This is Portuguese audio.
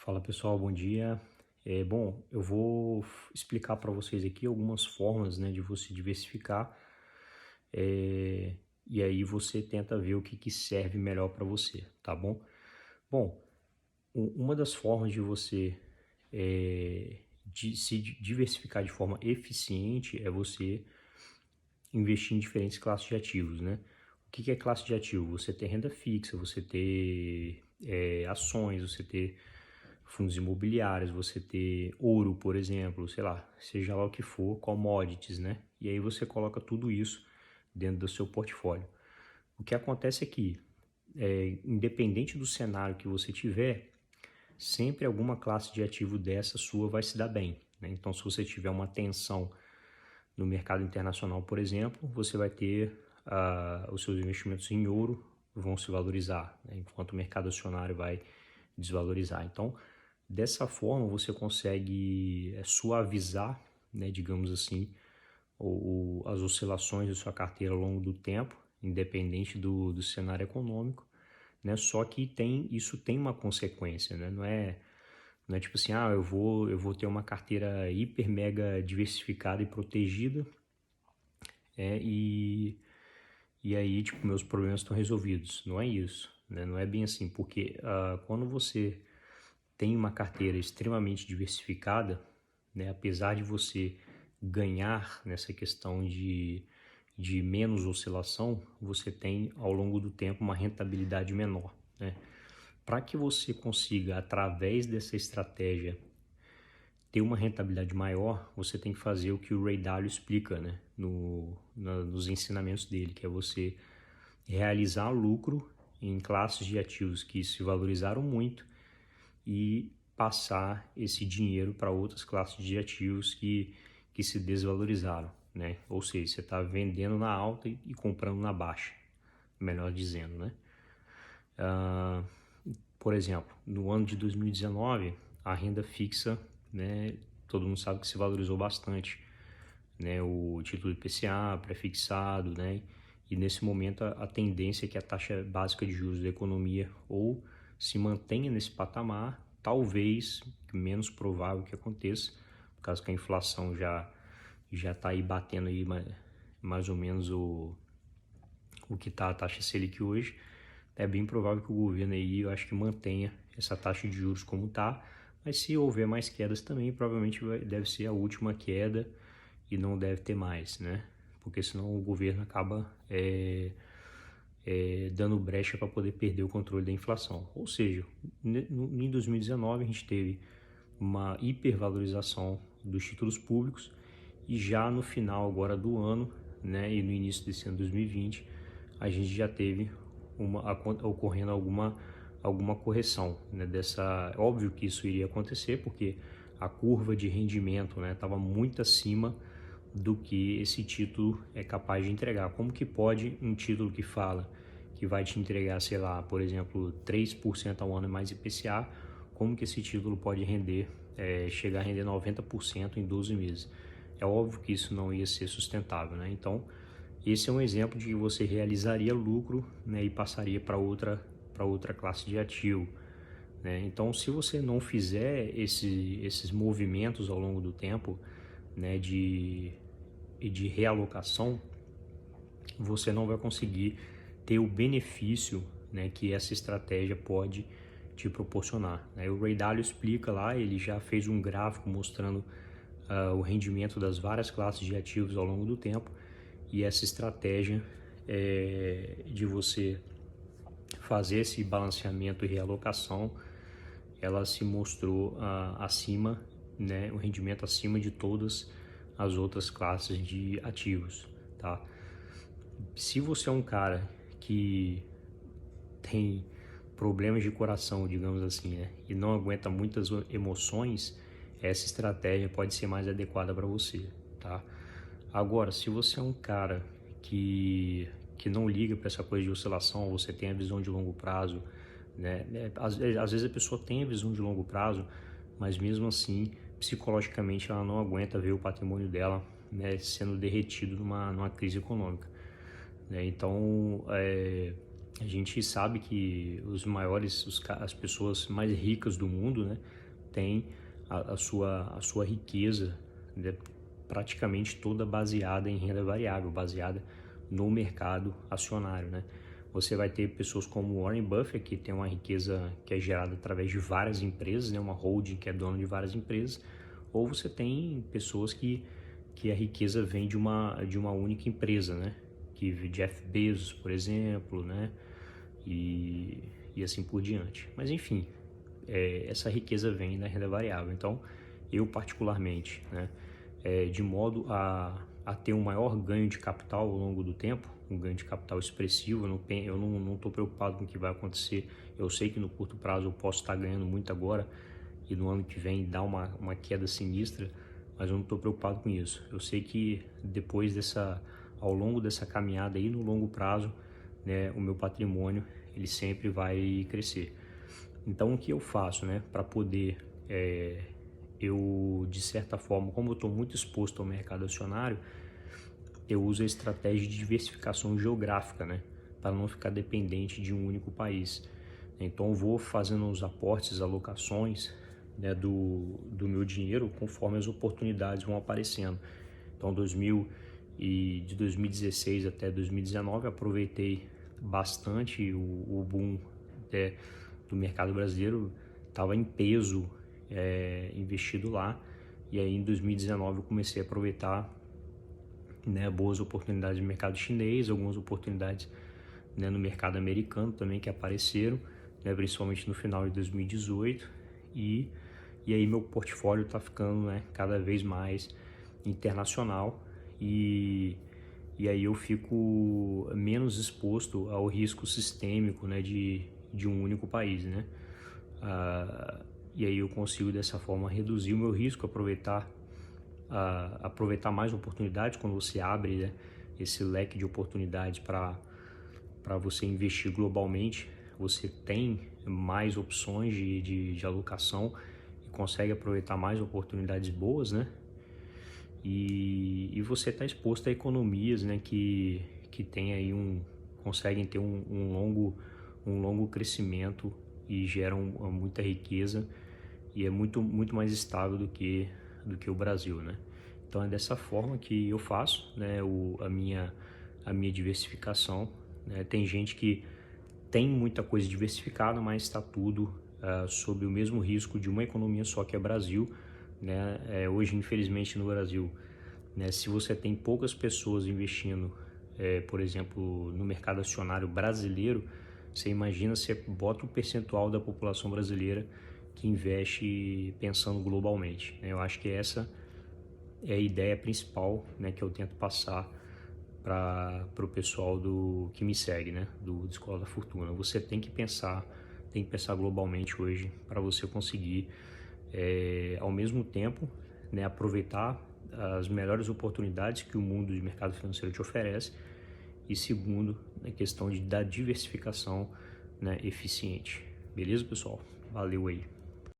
Fala pessoal, bom dia. Bom, eu vou explicar para vocês aqui algumas formas, né, de você diversificar, e aí você tenta ver o que serve melhor para você, tá bom? Bom, uma das formas de você de se diversificar de forma eficiente é você investir em diferentes classes de ativos, né? O que é classe de ativo? Você ter renda fixa, você ter ações, você ter fundos imobiliários, você ter ouro, por exemplo, sei lá, seja lá o que for, commodities, né? E aí você coloca tudo isso dentro do seu portfólio. O que acontece é que, independente do cenário que você tiver, sempre alguma classe de ativo dessa sua vai se dar bem, né? Então, se você tiver uma tensão no mercado internacional, por exemplo, você vai ter os seus investimentos em ouro vão se valorizar, né? Enquanto o mercado acionário vai desvalorizar. Então, dessa forma, você consegue suavizar, né, digamos assim, as oscilações da sua carteira ao longo do tempo, independente do cenário econômico, né? Só que isso tem uma consequência, né? Não é tipo assim, eu vou ter uma carteira hiper mega diversificada e protegida, é, e, e aí, tipo, meus problemas estão resolvidos. Não é isso, né? Não é bem assim, porque quando você tem uma carteira extremamente diversificada, né, apesar de você ganhar nessa questão de menos oscilação, você tem ao longo do tempo uma rentabilidade menor, né? Para que você consiga, através dessa estratégia, ter uma rentabilidade maior, você tem que fazer o que o Ray Dalio explica, né, nos ensinamentos dele, que é você realizar lucro em classes de ativos que se valorizaram muito e passar esse dinheiro para outras classes de ativos que se desvalorizaram, né? Ou seja, você está vendendo na alta e comprando na baixa, melhor dizendo, né? Ah, por exemplo, no ano de 2019, a renda fixa, né? Todo mundo sabe que se valorizou bastante, né? O título IPCA, pré-fixado, né? E nesse momento a tendência é que a taxa básica de juros da economia ou se mantenha nesse patamar, talvez, menos provável que aconteça, por causa que a inflação já está aí batendo aí mais ou menos o que está a taxa Selic hoje. É bem provável que o governo aí, eu acho que mantenha essa taxa de juros como está, mas se houver mais quedas também, provavelmente deve ser a última queda e não deve ter mais, né? Porque senão o governo acaba dando brecha para poder perder o controle da inflação. Ou seja, em 2019 a gente teve uma hipervalorização dos títulos públicos e já no final agora do ano, né, e no início desse ano 2020, a gente já teve ocorrendo alguma correção, né, dessa. Óbvio que isso iria acontecer porque a curva de rendimento, né, estava muito acima do que esse título é capaz de entregar. Como que pode um título que fala que vai te entregar, sei lá, por exemplo, 3% ao ano mais IPCA, como que esse título pode render, chegar a render 90% em 12 meses? É óbvio que isso não ia ser sustentável, né? Então, esse é um exemplo de que você realizaria lucro, né, e passaria para outra classe de ativo, né? Então, se você não fizer esses movimentos ao longo do tempo, né, de realocação, você não vai conseguir ter o benefício, né, que essa estratégia pode te proporcionar, né? O Ray Dalio explica lá, ele já fez um gráfico mostrando o rendimento das várias classes de ativos ao longo do tempo, e essa estratégia de você fazer esse balanceamento e realocação, ela se mostrou acima, né, o rendimento acima de todas as outras classes de ativos, tá? Se você é um cara que tem problemas de coração, digamos assim, né, e não aguenta muitas emoções, essa estratégia pode ser mais adequada para você, tá? Agora, se você é um cara que não liga para essa coisa de oscilação, você tem a visão de longo prazo, né? Às vezes a pessoa tem a visão de longo prazo, mas mesmo assim, psicologicamente ela não aguenta ver o patrimônio dela, né, sendo derretido numa crise econômica, né? Então, A gente sabe que as pessoas mais ricas do mundo, né, têm a sua riqueza, né, praticamente toda baseada em renda variável, baseada no mercado acionário, né? Você vai ter pessoas como Warren Buffett, que tem uma riqueza que é gerada através de várias empresas, né, uma holding que é dona de várias empresas, ou você tem pessoas que a riqueza vem de uma única empresa, né? Que Jeff Bezos, por exemplo, né? E assim por diante. Mas enfim, essa riqueza vem da renda variável. Então, eu particularmente, né, de modo a ter um maior ganho de capital ao longo do tempo, um ganho de capital expressivo, eu não estou preocupado com o que vai acontecer. Eu sei que no curto prazo eu posso estar ganhando muito agora e no ano que vem dar uma queda sinistra, mas eu não estou preocupado com isso. Eu sei que ao longo dessa caminhada aí, no longo prazo, né, o meu patrimônio ele sempre vai crescer. Então, o que eu faço, né, para poder, eu de certa forma, como eu estou muito exposto ao mercado acionário, eu uso a estratégia de diversificação geográfica, né, para não ficar dependente de um único país. Então, eu vou fazendo os aportes, alocações, né, do meu dinheiro conforme as oportunidades vão aparecendo. Então, de 2016 até 2019, aproveitei bastante o boom, né, do mercado brasileiro, estava em peso investido lá, e aí em 2019 eu comecei a aproveitar, né, boas oportunidades no mercado chinês, algumas oportunidades, né, no mercado americano também que apareceram, né, principalmente no final de 2018, e aí meu portfólio está ficando, né, cada vez mais internacional, e aí eu fico menos exposto ao risco sistêmico, né, de um único país, né? E aí eu consigo dessa forma reduzir o meu risco, aproveitar mais oportunidades quando você abre, né, esse leque de oportunidades para você investir globalmente. Você tem mais opções de alocação e consegue aproveitar mais oportunidades boas, né? E você está exposto a economias, né, que tem aí conseguem ter um longo crescimento e geram muita riqueza, e é muito mais estável do que o Brasil, né? Então é dessa forma que eu faço, né, a minha diversificação, né? Tem gente que tem muita coisa diversificada, mas está tudo sob o mesmo risco de uma economia só, que é Brasil, né? Hoje, infelizmente, no Brasil, né, se você tem poucas pessoas investindo, por exemplo, no mercado acionário brasileiro, você imagina, você bota o percentual da população brasileira que investe pensando globalmente, né? Eu acho que essa é a ideia principal, né, que eu tento passar para o pessoal que me segue, né, do Escola da Fortuna. Você tem que pensar globalmente hoje para você conseguir, ao mesmo tempo, né, aproveitar as melhores oportunidades que o mundo de mercado financeiro te oferece, e segundo, a questão da diversificação, né, eficiente. Beleza, pessoal? Valeu aí.